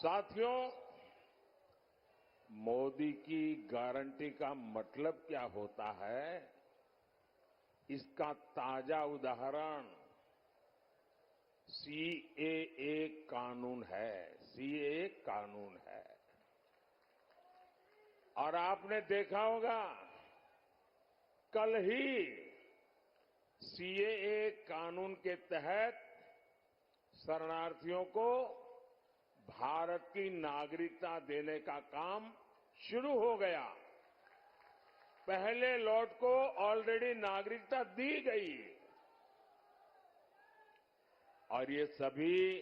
साथियों, मोदी की गारंटी का मतलब क्या होता है, इसका ताजा उदाहरण सीएए कानून है। सीएए कानून है और आपने देखा होगा कल ही सीएए कानून के तहत शरणार्थियों को भारत की नागरिकता देने का काम शुरू हो गया। पहले लॉट को ऑलरेडी नागरिकता दी गई और ये सभी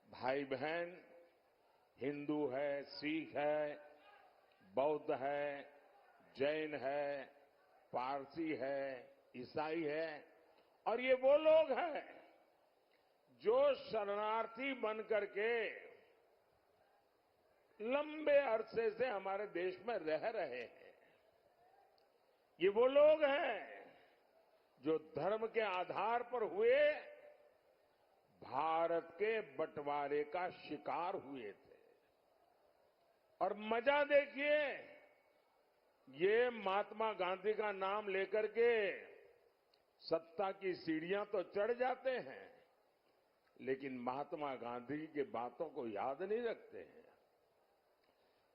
भाई बहन हिंदू है, सिख है, बौद्ध है, जैन है, पारसी है, ईसाई है और ये वो लोग हैं जो शरणार्थी बनकर के लंबे अरसे से हमारे देश में रह रहे हैं। ये वो लोग हैं जो धर्म के आधार पर हुए भारत के बंटवारे का शिकार हुए थे। और मजा देखिए, ये महात्मा गांधी का नाम लेकर के सत्ता की सीढ़ियां तो चढ़ जाते हैं, लेकिन महात्मा गांधी की बातों को याद नहीं रखते हैं।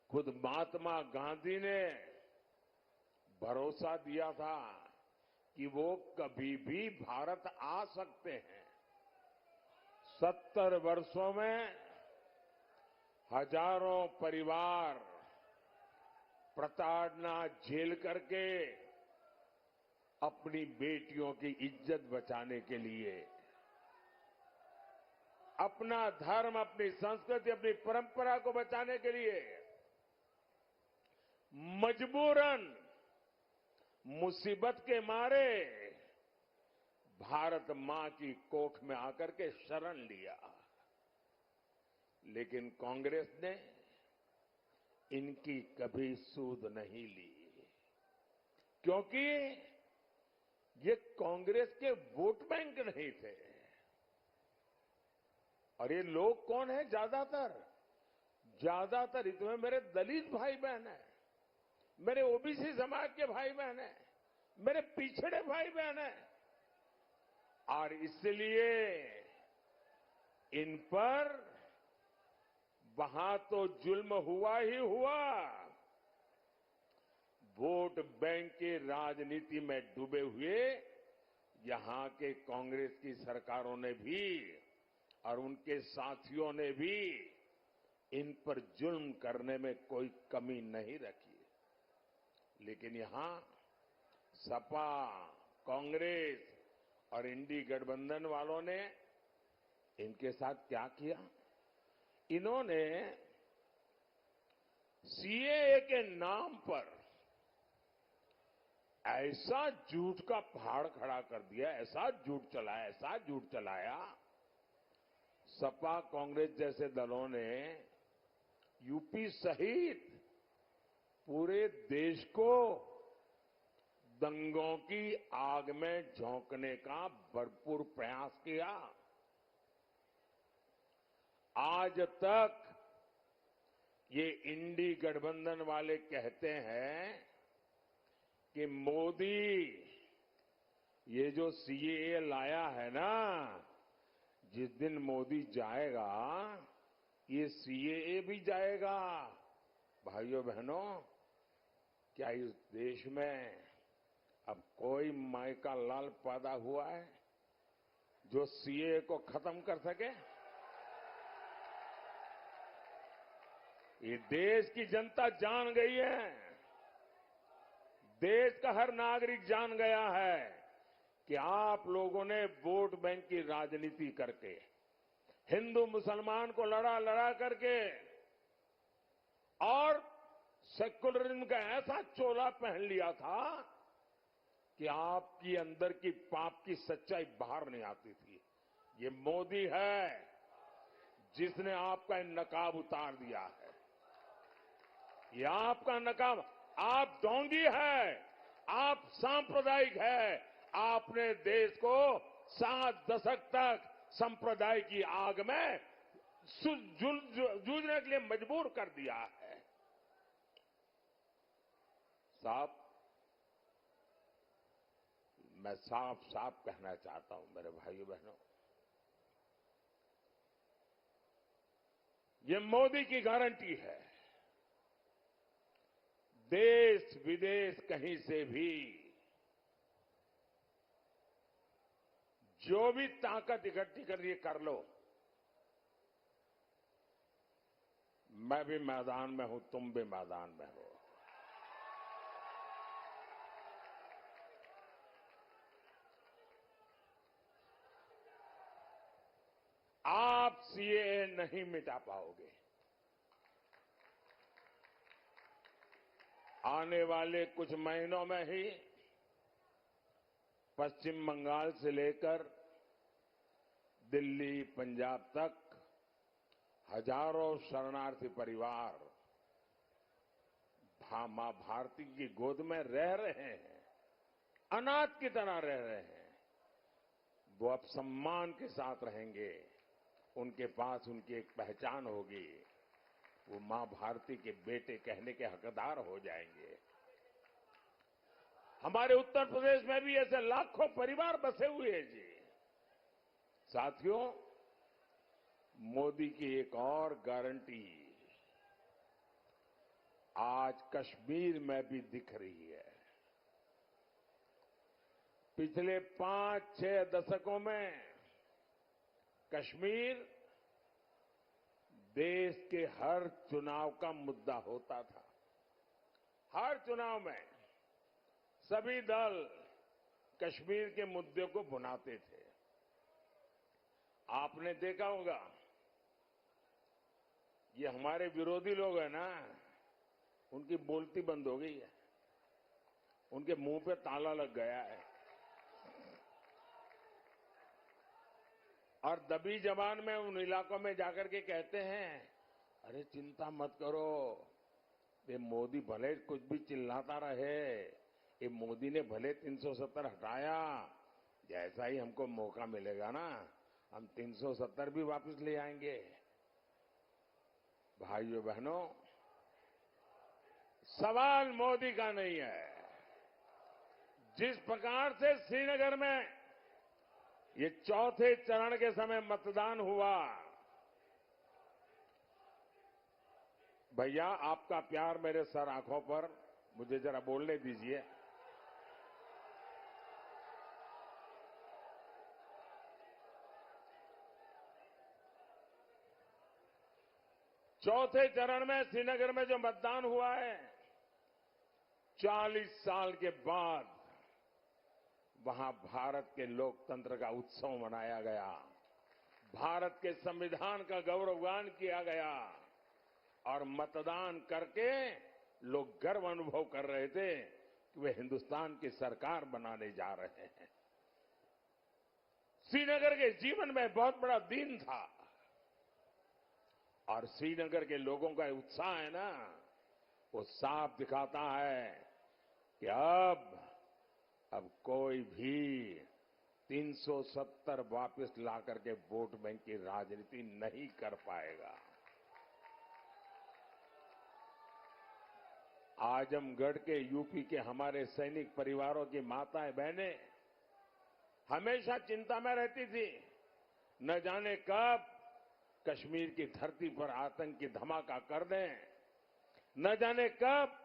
खुद महात्मा गांधी ने भरोसा दिया था कि वो कभी भी भारत आ सकते हैं। 70 वर्षों में हजारों परिवार प्रताड़ना झेल करके अपनी बेटियों की इज्जत बचाने के लिए, अपना धर्म, अपनी संस्कृति, अपनी परंपरा को बचाने के लिए मजबूरन मुसीबत के मारे भारत मां की कोख में आकर के शरण लिया। लेकिन कांग्रेस ने इनकी कभी सूध नहीं ली, क्योंकि ये कांग्रेस के वोट बैंक नहीं थे। और ये लोग कौन है? ज्यादातर इसमें मेरे दलित भाई बहन हैं, मेरे ओबीसी समाज के भाई बहन हैं, मेरे पिछड़े भाई बहन हैं। और इसलिए इन पर वहां तो जुल्म हुआ ही हुआ, वोट बैंक की राजनीति में डूबे हुए यहां के कांग्रेस की सरकारों ने भी और उनके साथियों ने भी इन पर जुल्म करने में कोई कमी नहीं रखी। लेकिन यहां सपा, कांग्रेस और इंडी गठबंधन वालों ने इनके साथ क्या किया? इन्होंने सीएए के नाम पर ऐसा झूठ का पहाड़ खड़ा कर दिया, ऐसा झूठ चलाया। सपा, कांग्रेस जैसे दलों ने यूपी सहित पूरे देश को दंगों की आग में झोंकने का भरपूर प्रयास किया। आज तक ये इंडी गठबंधन वाले कहते हैं कि मोदी ये जो सीएए लाया है ना, जिस दिन मोदी जाएगा ये सीएए भी जाएगा। भाइयों बहनों, क्या इस देश में अब कोई माई का लाल पैदा हुआ है जो सीएए को खत्म कर सके? ये देश की जनता जान गई है, देश का हर नागरिक जान गया है कि आप लोगों ने वोट बैंक की राजनीति करके, हिंदू मुसलमान को लड़ा करके और सेक्युलरिज्म का ऐसा चोला पहन लिया था कि आपकी अंदर की पाप की सच्चाई बाहर नहीं आती थी। ये मोदी है जिसने आपका नकाब उतार दिया है। ये आपका नकाब, आप ढोंगी है, आप सांप्रदायिक है। आपने देश को 7 दशक तक संप्रदाय की आग में जूझने के लिए मजबूर कर दिया है। साहब, मैं साफ साफ कहना चाहता हूं मेरे भाइयों बहनों, ये मोदी की गारंटी है। देश विदेश कहीं से भी जो भी ताकत इकट्ठी करनी है कर लो, मैं भी मैदान में हूं, तुम भी मैदान में हो। आप सीएए नहीं मिटा पाओगे। आने वाले कुछ महीनों में ही पश्चिम बंगाल से लेकर दिल्ली, पंजाब तक हजारों शरणार्थी परिवार मां भारती की गोद में रह रहे हैं, अनाथ की तरह रह रहे हैं। वो अब सम्मान के साथ रहेंगे, उनके पास उनकी एक पहचान होगी, वो मां भारती के बेटे कहने के हकदार हो जाएंगे। हमारे उत्तर प्रदेश में भी ऐसे लाखों परिवार बसे हुए हैं जी। साथियों, मोदी की एक और गारंटी आज कश्मीर में भी दिख रही है। पिछले 5-6 दशकों में कश्मीर देश के हर चुनाव का मुद्दा होता था। हर चुनाव में सभी दल कश्मीर के मुद्दे को भुनाते थे। आपने देखा होगा, ये हमारे विरोधी लोग हैं ना, उनकी बोलती बंद हो गई है, उनके मुंह पे ताला लग गया है और दबी जबान में उन इलाकों में जाकर के कहते हैं, अरे चिंता मत करो, ये मोदी भले कुछ भी चिल्लाता रहे, ये मोदी ने भले 370 हटाया, जैसा ही हमको मौका मिलेगा ना हम 370 भी वापस ले आएंगे। भाइयों बहनों, सवाल मोदी का नहीं है। जिस प्रकार से श्रीनगर में ये चौथे चरण के समय मतदान हुआ, भैया आपका प्यार मेरे सर आंखों पर, मुझे जरा बोलने दीजिए। चौथे चरण में श्रीनगर में जो मतदान हुआ है, 40 साल के बाद वहां भारत के लोकतंत्र का उत्सव मनाया गया, भारत के संविधान का गौरवगान किया गया और मतदान करके लोग गर्व अनुभव कर रहे थे कि वे हिंदुस्तान की सरकार बनाने जा रहे हैं। श्रीनगर के जीवन में बहुत बड़ा दिन था और श्रीनगर के लोगों का उत्साह है ना, वो साफ दिखाता है कि अब कोई भी 370 वापस ला करके वोट बैंक की राजनीति नहीं कर पाएगा। आजमगढ़ के यूपी के हमारे सैनिक परिवारों की माताएं बहनें हमेशा चिंता में रहती थी, न जाने कब कश्मीर की धरती पर आतंक की धमाका कर दें, न जाने कब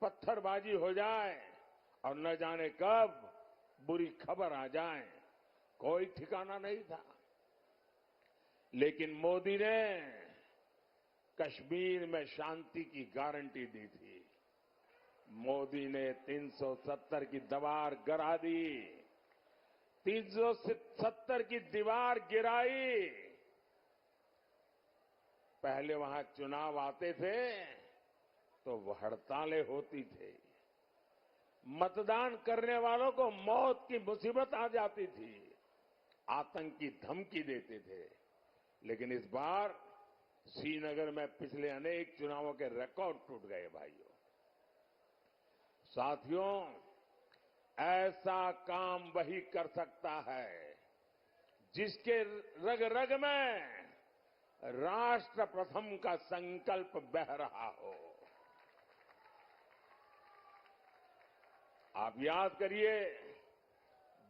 पत्थरबाजी हो जाए और न जाने कब बुरी खबर आ जाए, कोई ठिकाना नहीं था। लेकिन मोदी ने कश्मीर में शांति की गारंटी दी थी। मोदी ने 370 की दीवार गिरा दी, 370 की दीवार गिराई। पहले वहां चुनाव आते थे तो हड़तालें होती थी, मतदान करने वालों को मौत की मुसीबत आ जाती थी, आतंक की धमकी देते थे। लेकिन इस बार श्रीनगर में पिछले अनेक चुनावों के रिकॉर्ड टूट गए भाइयों। साथियों, ऐसा काम वही कर सकता है जिसके रग रग में राष्ट्र प्रथम का संकल्प बह रहा हो। आप याद करिए,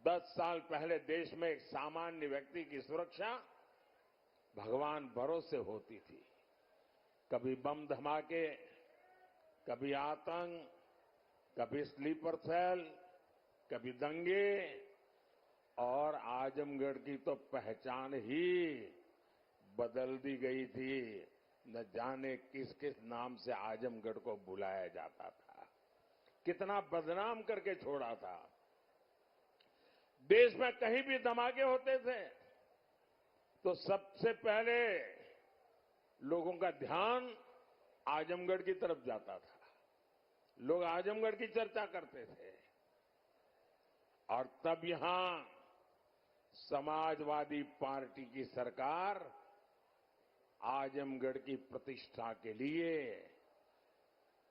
10 साल पहले देश में एक सामान्य व्यक्ति की सुरक्षा भगवान भरोसे होती थी। कभी बम धमाके, कभी आतंक, कभी स्लीपर सेल, कभी दंगे, और आजमगढ़ की तो पहचान ही बदल दी गई थी। न जाने किस किस नाम से आजमगढ़ को बुलाया जाता था, कितना बदनाम करके छोड़ा था। देश में कहीं भी धमाके होते थे तो सबसे पहले लोगों का ध्यान आजमगढ़ की तरफ जाता था। लोग आजमगढ़ की चर्चा करते थे, और तब यहां समाजवादी पार्टी की सरकार आजमगढ़ की प्रतिष्ठा के लिए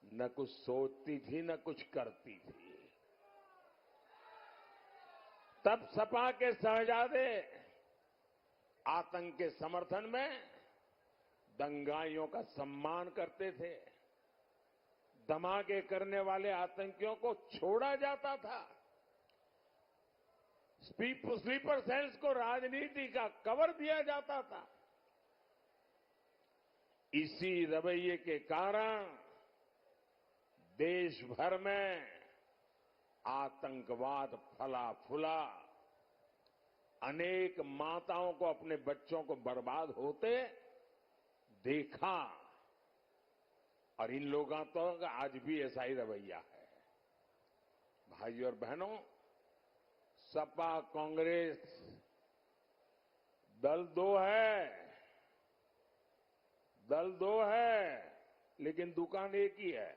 न कुछ सोचती थी न कुछ करती थी। तब सपा के शहजादे आतंक के समर्थन में दंगाइयों का सम्मान करते थे। धमाके करने वाले आतंकियों को छोड़ा जाता था। स्लीपर सेल्स को राजनीति का कवर दिया जाता था। इसी रवैये के कारण देश भर में आतंकवाद फला फूला। अनेक माताओं को अपने बच्चों को बर्बाद होते देखा, और इन लोगों का आज भी ऐसा ही रवैया है। भाइयों और बहनों, सपा कांग्रेस दल दो है, लेकिन दुकान एक ही है।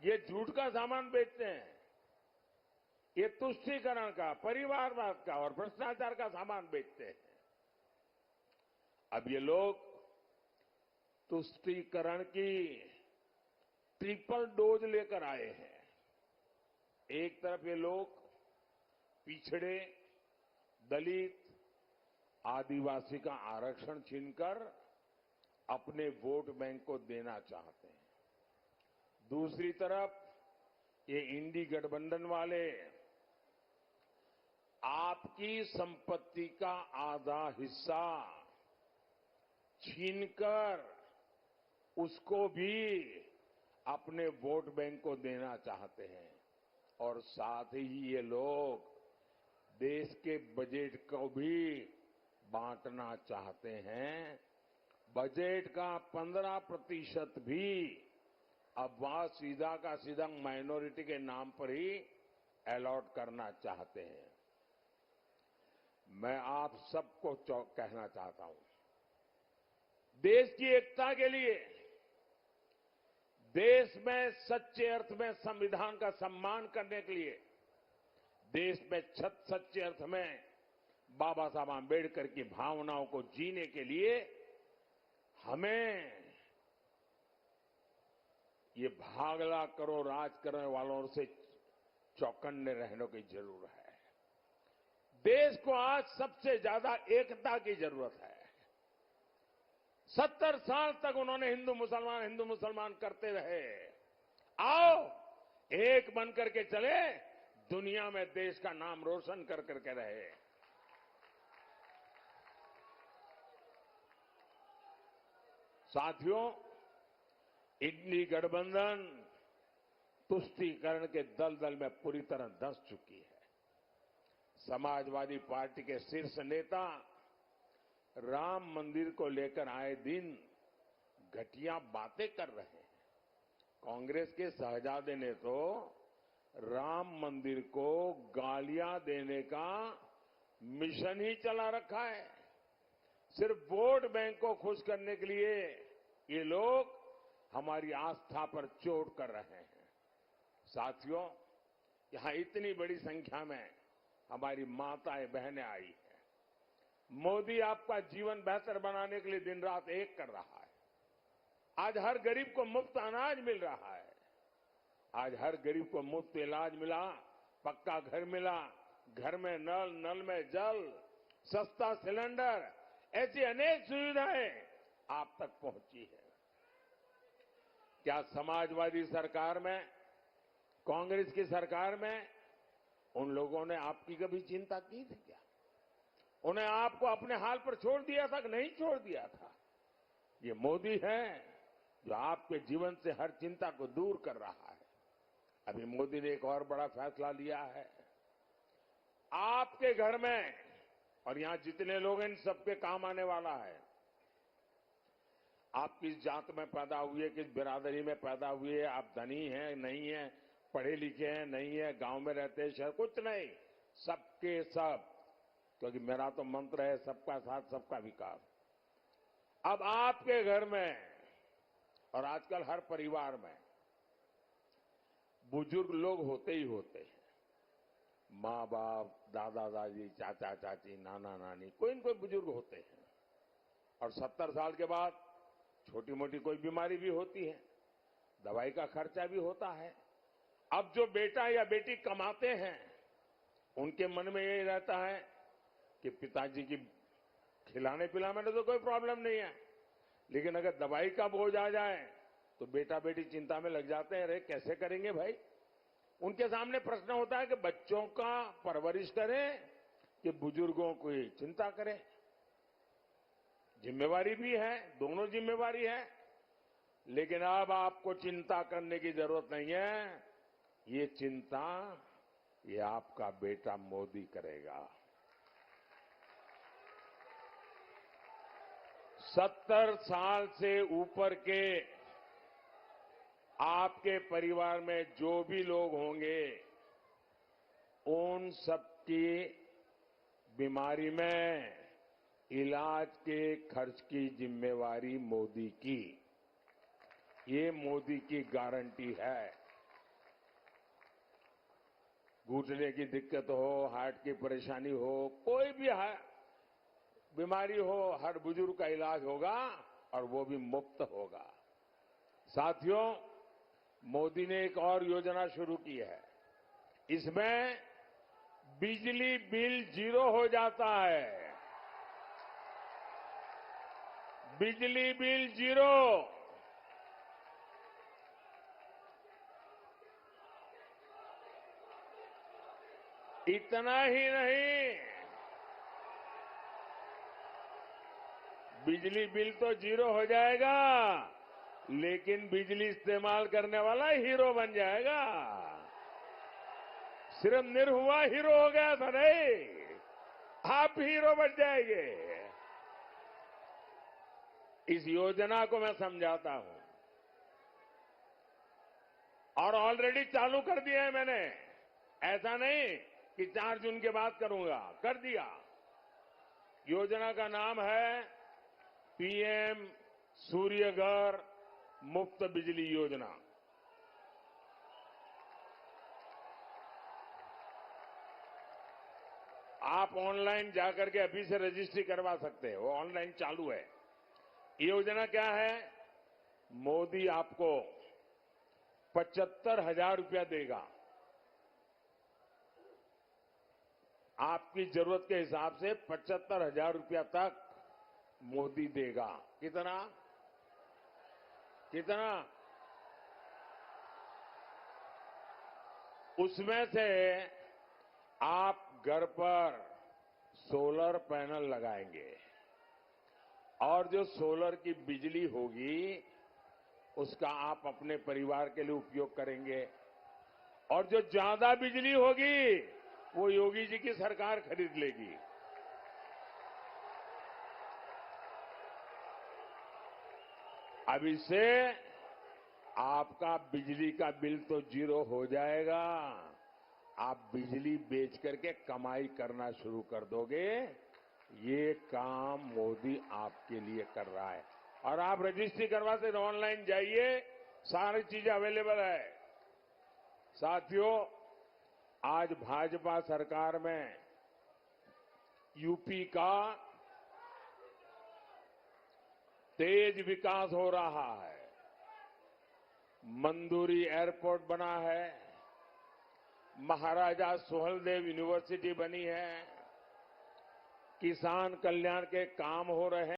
ये झूठ का सामान बेचते हैं, ये तुष्टीकरण का, परिवारवाद का और भ्रष्टाचार का सामान बेचते हैं। अब ये लोग तुष्टीकरण की ट्रिपल डोज लेकर आए हैं। एक तरफ ये लोग पिछड़े, दलित, आदिवासी का आरक्षण छीनकर अपने वोट बैंक को देना चाहते हैं। दूसरी तरफ ये इंडी गठबंधन वाले आपकी संपत्ति का आधा हिस्सा छीनकर उसको भी अपने वोट बैंक को देना चाहते हैं, और साथ ही ये लोग देश के बजट को भी बांटना चाहते हैं। बजट का 15% भी अब वहां सीधा का सीधा माइनॉरिटी के नाम पर ही अलॉट करना चाहते हैं। मैं आप सबको कहना चाहता हूं, देश की एकता के लिए, देश में सच्चे अर्थ में संविधान का सम्मान करने के लिए, देश में सच्चे अर्थ में बाबा साहब आंबेडकर की भावनाओं को जीने के लिए हमें ये भागला करो राज करने वालों से चौकन्ने रहने की जरूरत है। देश को आज सबसे ज्यादा एकता की जरूरत है। 70 साल तक उन्होंने हिंदू मुसलमान करते रहे। आओ एक बन करके चले, दुनिया में देश का नाम रोशन कर करके रहे। साथियों, इंडी गठबंधन तुष्टीकरण के दलदल में पूरी तरह धंस चुकी है। समाजवादी पार्टी के शीर्ष नेता राम मंदिर को लेकर आए दिन घटिया बातें कर रहे हैं। कांग्रेस के शहजादे ने तो राम मंदिर को गालियां देने का मिशन ही चला रखा है। सिर्फ वोट बैंक को खुश करने के लिए ये लोग हमारी आस्था पर चोट कर रहे हैं। साथियों, यहां इतनी बड़ी संख्या में हमारी माताएं बहनें आई हैं। मोदी आपका जीवन बेहतर बनाने के लिए दिन रात एक कर रहा है। आज हर गरीब को मुफ्त अनाज मिल रहा है। आज हर गरीब को मुफ्त इलाज मिला, पक्का घर मिला, घर में नल, नल में जल, सस्ता सिलेंडर, ऐसी अनेक सुविधाएं आप तक पहुंची है। क्या समाजवादी सरकार में, कांग्रेस की सरकार में उन लोगों ने आपकी कभी चिंता की थी क्या? उन्हें आपको अपने हाल पर छोड़ दिया था कि नहीं छोड़ दिया था? ये मोदी है जो आपके जीवन से हर चिंता को दूर कर रहा है। अभी मोदी ने एक और बड़ा फैसला लिया है। आपके घर में, और यहां जितने लोग हैं इन सबके काम आने वाला है। आप किस जात में पैदा हुए, किस बिरादरी में पैदा हुए, आप धनी हैं नहीं हैं, पढ़े लिखे हैं नहीं है, गांव में रहते हैं शहर, कुछ नहीं, सबके सब, क्योंकि मेरा तो मंत्र है सबका साथ सबका विकास। अब आपके घर में और आजकल हर परिवार में बुजुर्ग लोग होते ही होते हैं। माँ बाप, दादा दादी, चाचा चाची, नाना नानी, कोई न कोई बुजुर्ग होते हैं। और 70 साल के बाद छोटी मोटी कोई बीमारी भी होती है, दवाई का खर्चा भी होता है। अब जो बेटा या बेटी कमाते हैं उनके मन में यही रहता है कि पिताजी की खिलाने पिलाने में तो कोई प्रॉब्लम नहीं है, लेकिन अगर दवाई का बोझ आ जाए तो बेटा बेटी चिंता में लग जाते हैं, अरे कैसे करेंगे भाई। उनके सामने प्रश्न होता है कि बच्चों का परवरिश करें कि बुजुर्गों की चिंता करें। जिम्मेवारी भी है, दोनों जिम्मेवारी है, लेकिन अब आपको चिंता करने की जरूरत नहीं है। ये चिंता ये आपका बेटा मोदी करेगा। 70 साल से ऊपर के आपके परिवार में जो भी लोग होंगे, उन सबकी बीमारी में इलाज के खर्च की जिम्मेवारी मोदी की। ये मोदी की गारंटी है। घुटने की दिक्कत हो, हार्ट की परेशानी हो, कोई भी बीमारी हो, हर बुजुर्ग का इलाज होगा और वो भी मुफ्त होगा। साथियों, मोदी ने एक और योजना शुरू की है। इसमें बिजली बिल 0 हो जाता है। बिजली बिल 0। इतना ही नहीं, बिजली बिल तो 0 हो जाएगा, लेकिन बिजली इस्तेमाल करने वाला हीरो बन जाएगा। सिर्फ निरहुआ हीरो हो गया था नहीं, आप हीरो बन जाएंगे। इस योजना को मैं समझाता हूं और ऑलरेडी चालू कर दिया है मैंने। ऐसा नहीं कि 4 जून के बाद करूंगा, कर दिया। योजना का नाम है पीएम सूर्यघर मुफ्त बिजली योजना। आप ऑनलाइन जाकर के अभी से रजिस्ट्री करवा सकते हैं, वो ऑनलाइन चालू है। ये योजना क्या है? मोदी आपको 75,000 रुपया देगा। आपकी जरूरत के हिसाब से 75,000 रुपया तक मोदी देगा। कितना? कितना? उसमें से आप घर पर सोलर पैनल लगाएंगे और जो सोलर की बिजली होगी उसका आप अपने परिवार के लिए उपयोग करेंगे, और जो ज्यादा बिजली होगी वो योगी जी की सरकार खरीद लेगी। अब इससे आपका बिजली का बिल तो 0 हो जाएगा, आप बिजली बेच करके कमाई करना शुरू कर दोगे। ये काम मोदी आपके लिए कर रहा है। और आप रजिस्ट्री करवा सकते, ऑनलाइन जाइए, सारी चीजें अवेलेबल है। साथियों, आज भाजपा सरकार में यूपी का तेज विकास हो रहा है। मंदुरी एयरपोर्ट बना है, महाराजा सुहेलदेव यूनिवर्सिटी बनी है, किसान कल्याण के काम हो रहे हैं।